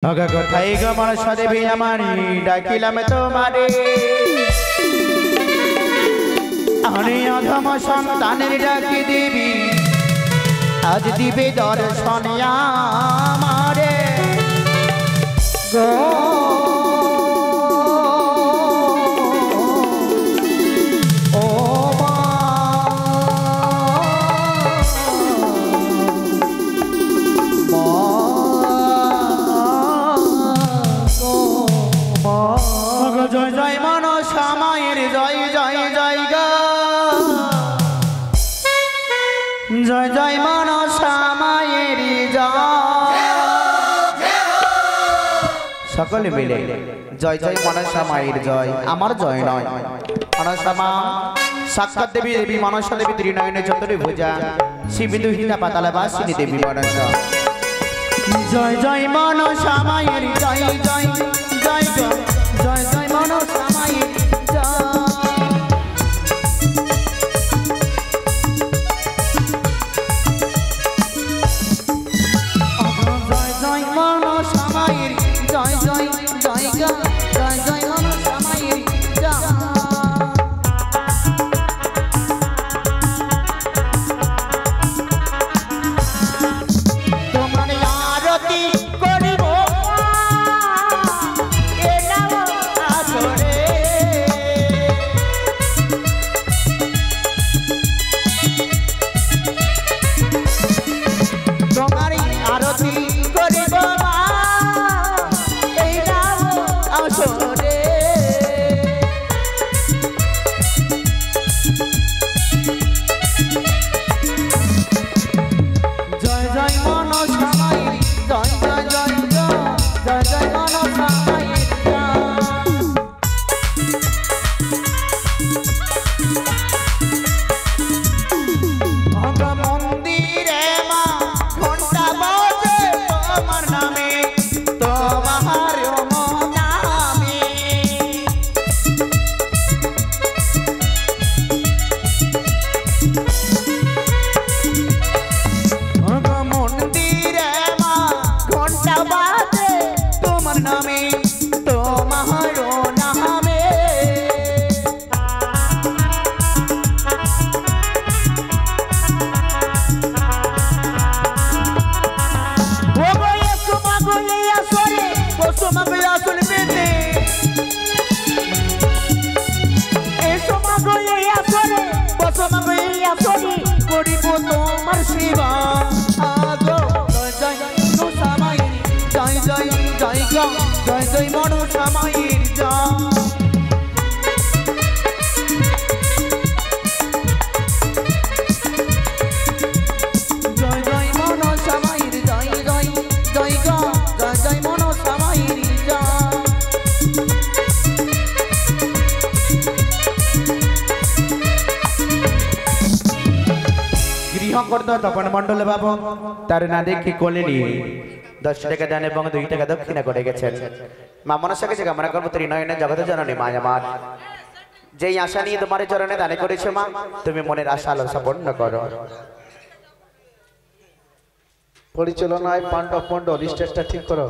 আগা কোথায় গো মনসা দেবী আমারি ডাকিলাম তোমারে আরে অধম সন্তানের ডাকি দেবী আজ দিবে দর্শন আমারে গো জয় জয় মনসা মায়ের জয় জয় জয় গা জয় জয় মনসা মায়ের জয় সকলে মিলে জয় জয় মনসা মায়ের জয় আমার জয় নয় মনসা মা সাক্ষাৎ দেবী দেবী মনসা দেবী ত্রিনয়নে চতুরে ভুজা শিবিদুহিতা পাতালা বাসিনী দেবী মনসা জয় জয় মনসা মায়ের জয় জয় জয় জয় জয় মনসা মায়ের জয় জয় জয় জয় জয় মনসা মায়ের তোমার আরতি করিব তোমার আরতি করিব জয় জয় মনসা মায়ের জয় জয় জয় জয় জয় মনসা মায়ের মন্দিরে মা ঘন্টা বাজে তোমার নামে তোমার নামে মন্দিরে মা ঘন্টা বাজে তোমার নামে তোমার নামে করিব তোমার সেবা জয় জয় মনসা মায়ের জয় জয় জয় জয় জয় মনসা মায়ের জয় জয় মনসা মায়ের জয় জয় জয় জয় জয় মনসা মায়ের গৃহ করত তপন মন্ডল বাবু তার না দেখে কোলে নিয়ে 10 টাকা দান এবং 2 টাকা দক্ষিণা করে গেছেন মা মনসাকে যে কামনা করব ত্রিনয়নে জগতের জননী মা আমার যেই আশা নিয়ে তোমার চরণে দান করেছো মা তুমি মনের আশা লালসা পূর্ণ করো পরিচালনায় পাণ্ডব মন্ডল স্টেজটা ঠিক করো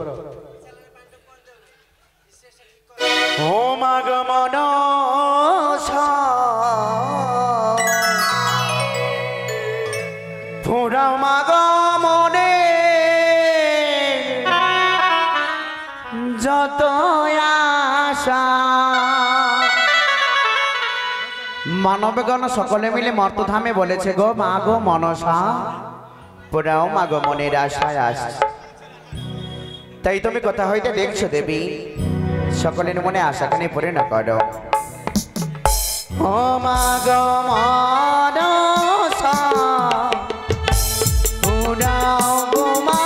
ও মা গো মনসা ফুরাও মা গো মনে যত আশা মানবগণ সকলে মিলে মর্তধামে বলেছে গো মা গো মনসা পুরাও মা গো মনের আশায় আস তাই তুমি কথা হইতে দেখছো দেবী সকলের মনে আশাখানি পূর্ণ করো ও মা গো মনসা পুরাও গো মা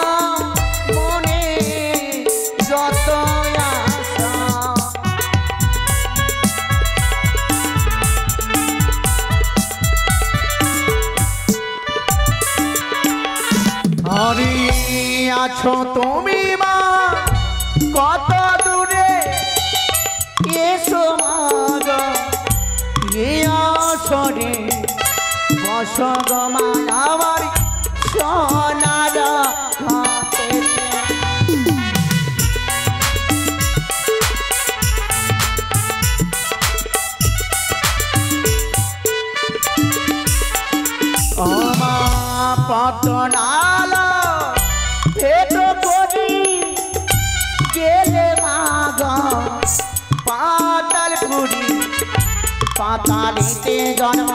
মনে যত আশা আরে আছো তুমি মা কত দূরে এসো মা গো এই আসরে বসো গো মা আমার সোনার পতনালো ভেট করি গেলে মাগ পাতাল পুরি পাতালিতে জন্ম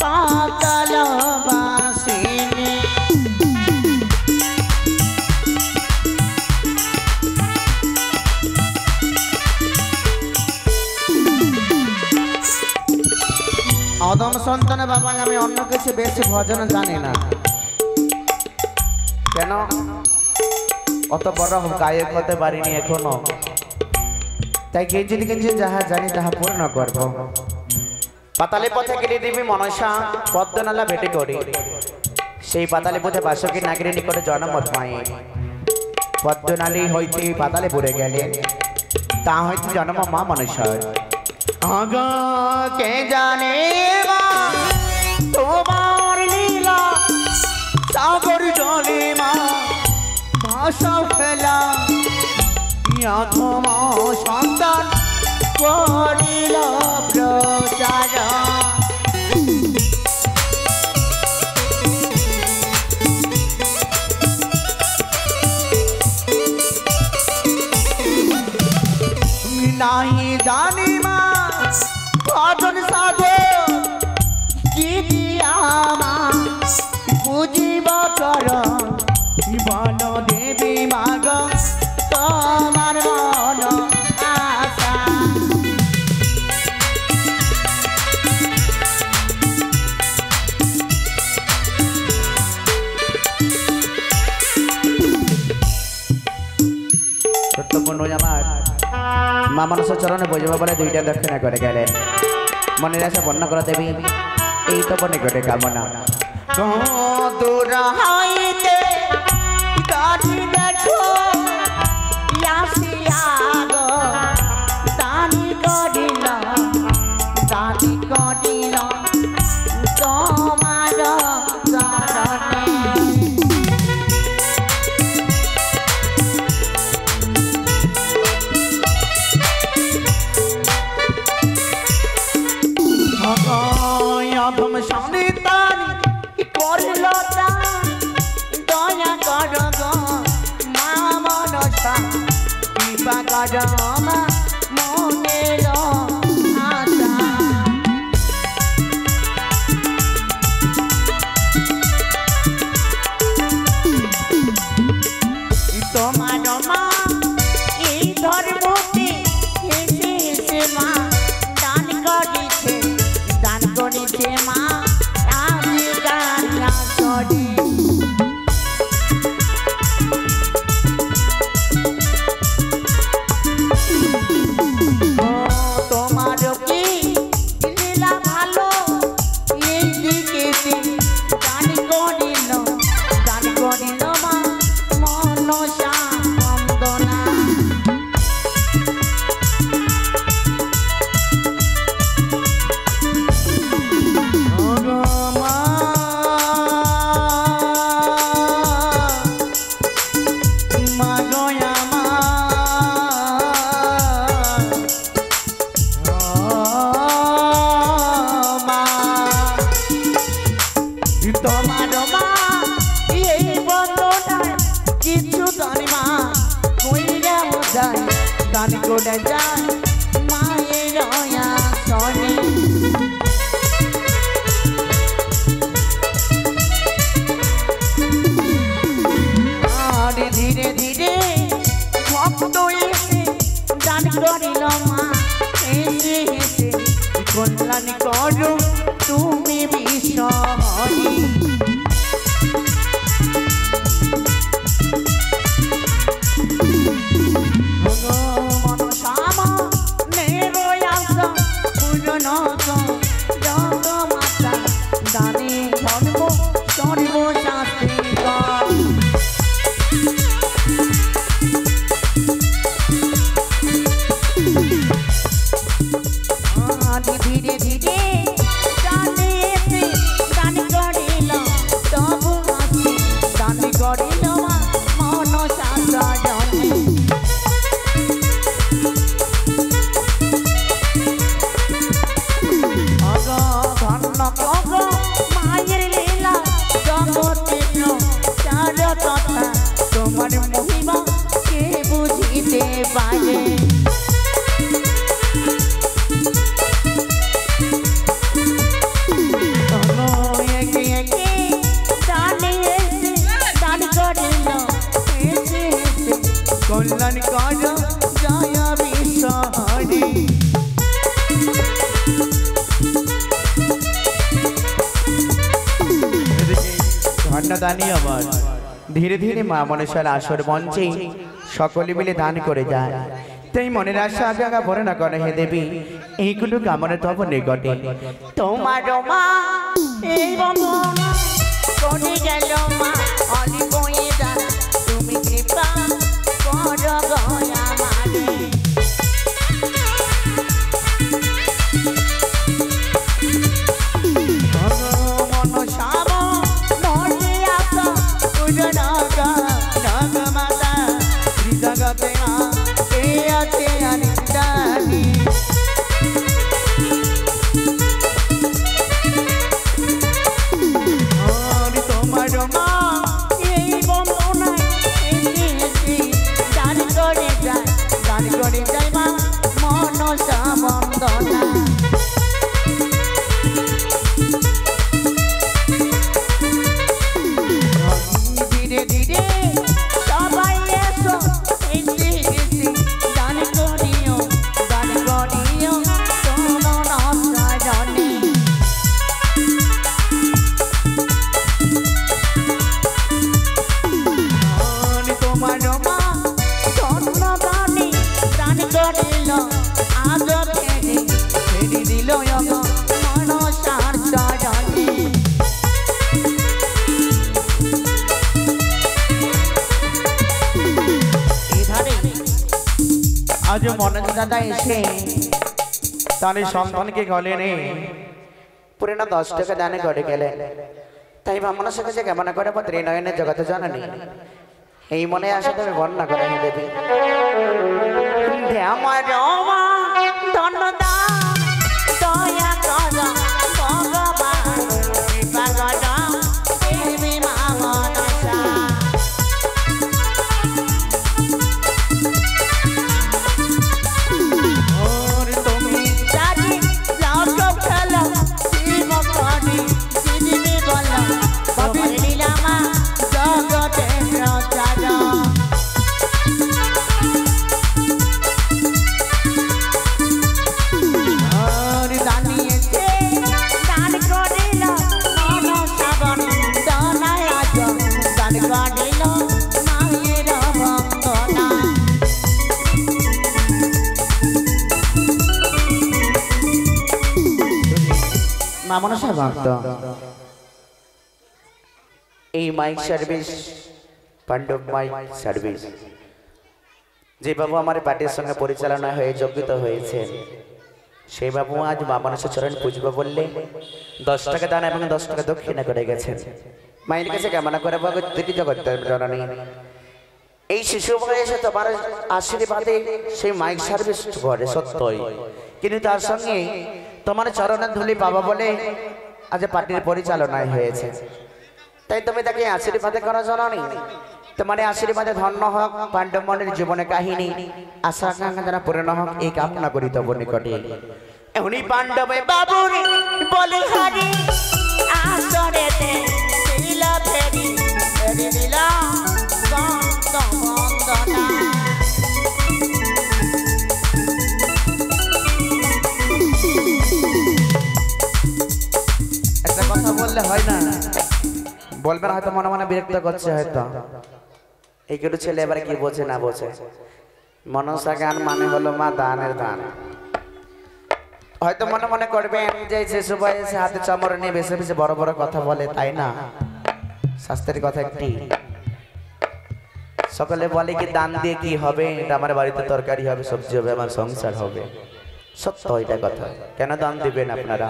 পাতাল বাসিনী অদম সন্তান বাবা আমি অন্য কিছু বেশি ভজন জানি না কেন অত বড় গায়ক হতে পারিনি এখনো তাই গেঞ্জি গেঞ্জি যাহা জানি তাহা পূর্ণ করব পাতালে পথে গেলে দেবী মনসা পদ্মনালা ভেটে করি সেই পাতালে পথে বাসকি নাগরী নিকটে জন্ম পাই পদ্মনালী হইতে পাতালে পড়ে গেলে তা হইতে জন্ম মা মনসার আগা কে জানে মা তোমার লীলা সাগর জলে মা ভাষা ফেলা তোমা সন্তান করিল প্রচার নাহি জানি মা ভজন সাধে কি আমা বুঝিব কর বল দেবী মাগ তোমার মন আশা সত্যপূর্ণ আমার মা মানুষের চরণে বজবা বলে দুইটা দক্ষিণা করে গেলেন মনের আশা বর্ণনা করা দেবী এই তো বনে ঘটে কামনা দূর হইতে গাড়ি দেখো আসিয়া গো দানি করিল তোমার চরণে অধম সন্তানি করিল দয়া কর গো মা মনসা কৃপা কর মা মনের আশা তোমার মা এই ধর্মতে হেসে হেসে মা দান করিছে মা আমি গানা করি তোমার কি লীলা ভালো এই দিকে দান করিল মা মনসা বন্দনা তোমার মা এই বন্দনায় কিছু দানি মা কইরা যায় দান করে যায় মায়ের আসনে আর ধীরে ধীরে ভক্ত এসে দান করিল মা এসে এসে কল্যাণ করো তুমি বিশ্বহরি মনসামা নেরয়াসা পূর্ণ জগমাতা দানে ধর্ম সর্বশাস্ত্রীকার কল্যাণ কর জয় বিশ্বহরি ধন্যদানী আমার ধীরে ধীরে মা মনসার আসর মঞ্চে সকলে মিলে দান করে যায় তাই মনের আশা আজ্ঞা ভরে না করে হে দেবী এইগুলো কামনা তব নিকটে তোমার মা এই বন্ধনা কোনে গেল মা অলি বয়ে যা তুমি কৃপা করো গয়া মানে জগতে এ আছে আনিদানি তোমার মা এই বন্ধনায় এসে এসে গান করে যায় মা মনসা বন্দনা ধীরে ধীরে সবাই এসো এসে এসে গান করিও তোমার নসাজনে তোমার মা ধন্য গানে গান করিল আজ ফেরি দিল মনসার চরণে আজ মনোজ দাদা এসে তার সন্তানকে গলে নে পুরনো 10 টাকা দানে করে গেলেন তাই ব্রাহ্মণের সাথে যে কেমন করে বা ত্রিনয়নের জগতে জানানি এই মনে আসা তবে বর্ণনা করে দেবী আমার মা ধন্য দান দয়া কর ভগবান কৃপা কর দেবী মা মনসা তুমি রাজি লক্ষ খেলা শিব করি শিবি বল বাবার লীলা মা জগতের রাজা দানিয়েছে দান করিল মনসা বন্দনায় আজ দান করিল মায়ের বন্দনা মা মনসা ভক্ত এই mike service Pandav mike service যে বাবু আমার পার্টির সঙ্গে পরিচালনা হয়ে যোগ্যতা হয়েছে সেই বাবু আজ মা মনসা চরণ পুজব বললে 10 টাকা দান এবং 10 টাকা দক্ষিণা করে গেছেন মায়ের কাছে কামনা করে ভগবতী জগতের জননী এই শিশু বয়সে তোমার আশীর্বাদে সেই মাইক সার্ভিস করে সত্যই কিন্তু তার সঙ্গে তোমার চরণের ধুলি পাবা বলে আজ পার্টির পরিচালনায় হয়েছে তাই তুমি তাকে আশীর্বাদে করা জননী তোমার আশীর্বাদে ধন্য হোক পাণ্ডব মনের জীবনে কাহিনী আশা আকাঙ্ক্ষা যেন পূর্ণ হোক এই কামনা করি তব নিকটে এমনি পাণ্ডবে বাবুর বলে হারি আসরেতে দিল ফেরি দিল বন্দনা একটা কথা বললে হয় না বলবেন হয়তো মনে মনে বিরক্ত করছে হয়তো এইগুলো ছেলে এবারে কি বোঝে না বোঝে মনসা গান মানে হলো মা দানের দান হয়তো মনে মনে করবেন যে শিশু বয়সে হাতে চামড় নিয়ে বেশি বেশি বড় বড় কথা বলে তাই না শাস্ত্রের কথা একটি সকলে বলে কি দান দিয়ে কি হবে এটা আমার বাড়িতে তরকারি হবে সবজি হবে আমার সংসার হবে সত্য এটা কথা কেন দান দিবেন আপনারা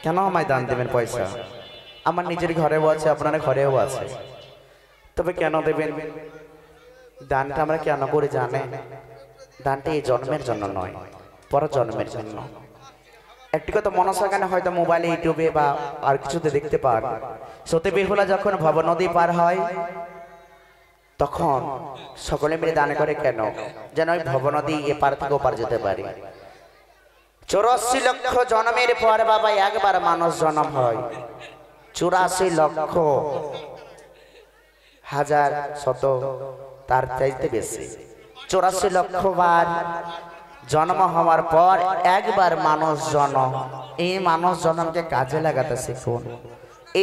কেন আমায় দান দিবেন পয়সা আমার নিজের ঘরেও আছে আপনারা ঘরেও আছে তবে কেন দেবেন দানটা আমরা কেন করে জানেন দানটা এই জন্মের জন্য নয় পর জন্মের জন্য একটি কথা মনসা গানে হয়তো মোবাইলে ইউটিউবে বা আর কিছুতে দেখতে পান সতী বেহুলা যখন ভব নদী পার হয় তখন সকলে মিলে দান করে কেন যেন ওই ভব নদী এপার থেকে ওপার যেতে পারে 84 লক্ষ জন্মের পর বাবা একবার মানুষ জন্ম হয় 84 লক্ষ হাজার শত তার চাইতে বেশি 84 লক্ষ বার জন্ম হওয়ার পর একবার মানুষ জন্ম, এই মানুষ জন্মকে কাজে লাগাতে শিখুন।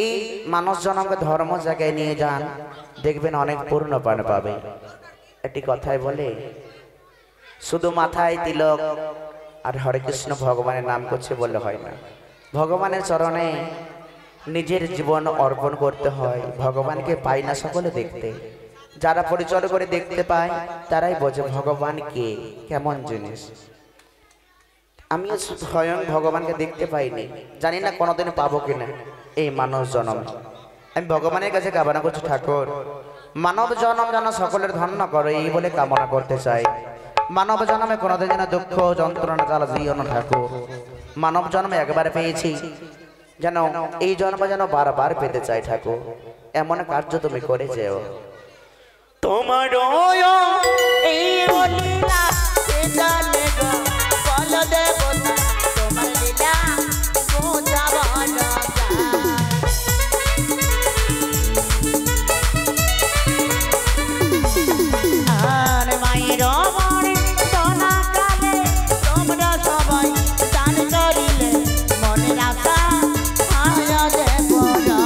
এই মানুষ জন্মকে ধর্ম জায়গায় নিয়ে যান, দেখবেন অনেক পূর্ণ পান পাবে। একটি কথাই বলে, শুধু মাথায় তিলক আর হরে কৃষ্ণ ভগবানের নাম করছে বললে হয় না, ভগবানের চরণে নিজের জীবন অর্পণ করতে হয়। ভগবানকে পাই না সকলে দেখতে, যারা পরিচয় করে দেখতে পায় তারাই বোঝে ভগবান কে, কেমন জিনিস। আমিও স্বয়ং ভগবানকে দেখতে পাইনি, জানি না কোনোদিন পাবো কিনা এই মানব জন্ম। আমি ভগবানের কাছে কামনা করছি, ঠাকুর মানব জন্ম যেন সকলের ধন্য করে এই বলে কামনা করতে চাই। মানব জন্মে কোনোদিন যেন দুঃখ যন্ত্রণা জ্বালা দিও না ঠাকুর। মানব জন্মে একবার পেয়েছি, যেন এই জন্ম যেন বারবার পেতে চাই ঠাকুর। এমন কার্য তুমি করে যেও। তোমার এই লীলা চলে গো বল দেবতা, তোমার লীলা বোঝা বল আর মায়ের মনে সোনা কালে তোমরা সবাই দান করিলে মনের আশা আয়া দেবরা।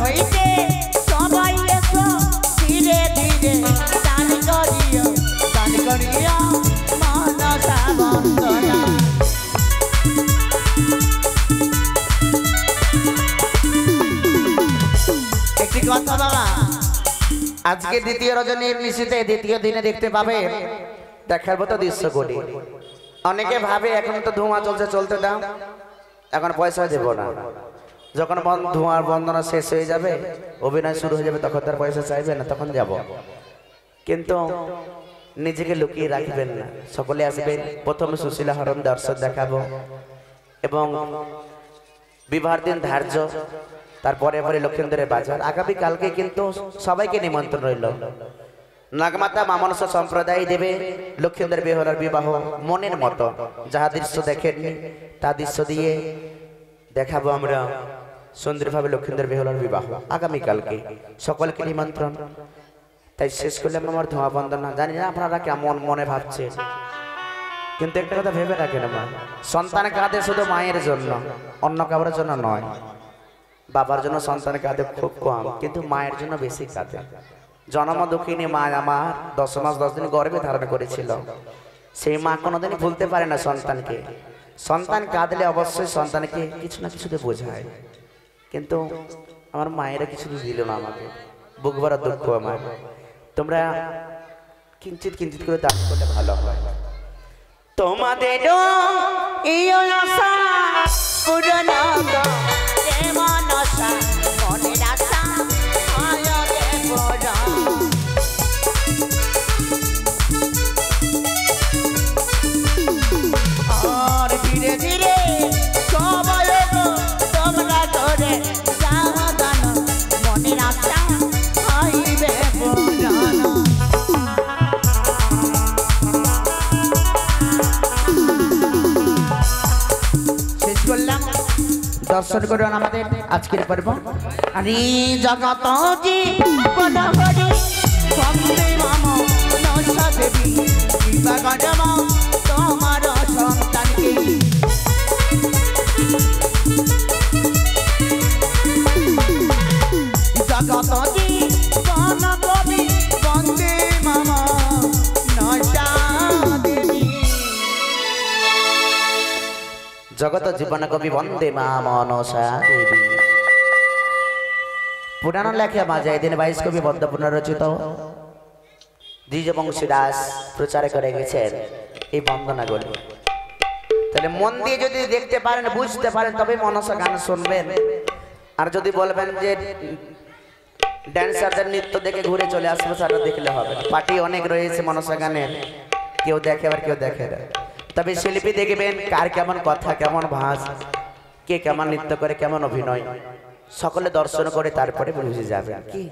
হইতে সবাই এসো ধীরে ধীরে দান করিও মানসা বন্দনা। একটি কথা বাবা, আজকে দ্বিতীয় রজনীর নিশীতে দ্বিতীয় দিনে দেখতে পাবে, দেখার মতো দৃশ্য কোটি। অনেকে ভাবে এখন তো ধোঁয়া চলছে, চলতে দাও, এখন পয়সা দেব না। যখন ধোঁয়ার বন্দনা শেষ হয়ে যাবে, অভিনয় শুরু হয়ে যাবে, তখন তার পয়সা চাইবে না, তখন যাব। কিন্তু নিজেকে লুকিয়ে রাখবেন না, সকলে আসবেন। প্রথমে সুশীলা হরণ দর্শন দেখাবো এবং বিবাহের দিন ধার্য, তারপরে পরে লক্ষ্মীন্দরের বাজার। আগামী কালকে কিন্তু সবাইকে নিমন্ত্রণ রইল। নাগমাতা মামনসা সম্প্রদায় দেবে লক্ষ্মীন্দর বেহলার বিবাহ মনের মতো, যাহা দৃশ্য দেখেননি তা দৃশ্য দিয়ে দেখাবো আমরা সুন্দরভাবে লক্ষ্মীন্দর বেহলার বিবাহ আগামীকালকে। সকলকে নিমন্ত্রণ। তাই শেষ করলাম আমার ধোঁয়া বন্দনা। জানি না আপনারা কেমন মনে ভাবছেন, কিন্তু একটা কথা ভেবে রাখেন, মা সন্তান কাঁদে শুধু মায়ের জন্য, অন্য কারোর জন্য নয়। বাবার জন্য সন্তান কাঁদে খুব কম, কিন্তু মায়ের জন্য বেশি কাঁদে। জন্ম দুঃখিনী মা আমার 10 মাস 10 দিন গর্ভে ধারণ করেছিল, সেই মা কোনোদিনই ভুলতে পারে না সন্তানকে। সন্তান কাঁদলে অবশ্যই সন্তানকে কিছু না কিছুতে বোঝায়, কিন্তু আমার মায়েরা কিছু দিল না আমাকে, বুক ভরা দুঃখ আমার। তোমরা কিঞ্চিত কিঞ্চিত করে দান করলে ভালো হয়। তোমাদের এই আশা পূরণ মনসা মনের আশা আয় দেবরা। আর ধীরে ধীরে সবাই তোমরা করে যাওয়া জানো মনের আশা আইবে বোঝানো। শেষ করলাম, দর্শন করুন আমাদের আজকের পর্ব। আরে জগত জীবন হরি বন্দে মাম নশা দেবী বিবাগজম তোমার সন্তানকে। জগত জীবন কবি বন্দে মাম নশা দেবী। জগত জীবন কবি বন্দে মা মনসা দেবী। পুরাণ লেখা মাঝে এদিন 22 কবি বদ্ধ পুনরচিত দ্বিজবংশী দাস প্রচার করে গেছেন এই বন্দনাগুলি। তাহলে মন দিয়ে যদি দেখতে পারেন, বুঝতে পারেন, তবে মনসা গান শুনবেন। আর যদি বলবেন যে ড্যান্সারদের নৃত্য দেখে ঘুরে চলে আসবো, সেটা দেখলে হবে। পার্টি অনেক রয়েছে মনসা গানের, কেউ দেখে আবার কেউ দেখে না। তবে শিল্পী দেখবেন কার কেমন কথা, কেমন ভাস, কে কেমন নৃত্য করে, কেমন অভিনয়, সকলে দর্শন করে তারপরে বুঝে যাবে। কি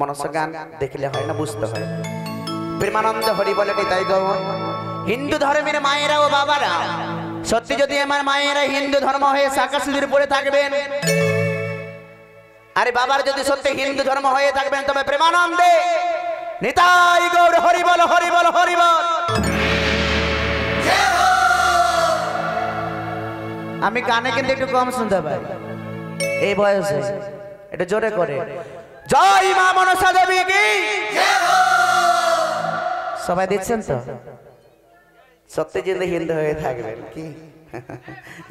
মনসা গান দেখলে হয় না, বুঝতে হয়। প্রেমানন্দ হরি বলে তাই গো। হিন্দু ধর্মের মায়েরা ও বাবারা, সত্যি যদি আমার মায়েরা হিন্দু ধর্ম হয়ে শাখা সিঁদুর পরে থাকবেন, আরে বাবার যদি সত্যি হিন্দু ধর্ম হয়ে থাকবেন তবে প্রেমানন্দে নিতাই গৌর হরি বল হরি বল হরি বল। আমি গানে কিন্তু একটু কম শুনতে পাই এই বয়সে, এটা জোরে করে জয় মা মনসা দেবী কি। সবাই দিচ্ছেন তো? সত্যি যদি হিন্দু হয়ে থাকবেন কি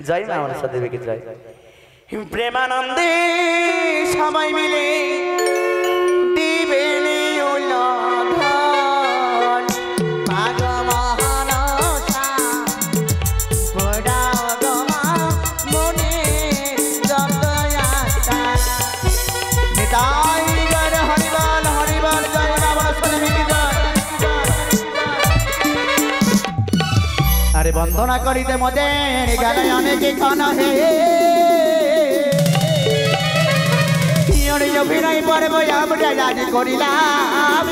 জয় মা মনসা দেবী কি জয়। প্রেমানন্দে সবাই মিলে দিবেন উলধন মাগ মহানসা পড়াও গো মা মনে যত আশা। নিতাই গৌর হরি বল হরি বল জয় মা মনসা দেবী কি জয়। আরে বন্দনা করিতে মদের গেলে অনেকে ক্ষণ হে অভিনয় পর্ব আমরা রাজি করিলাম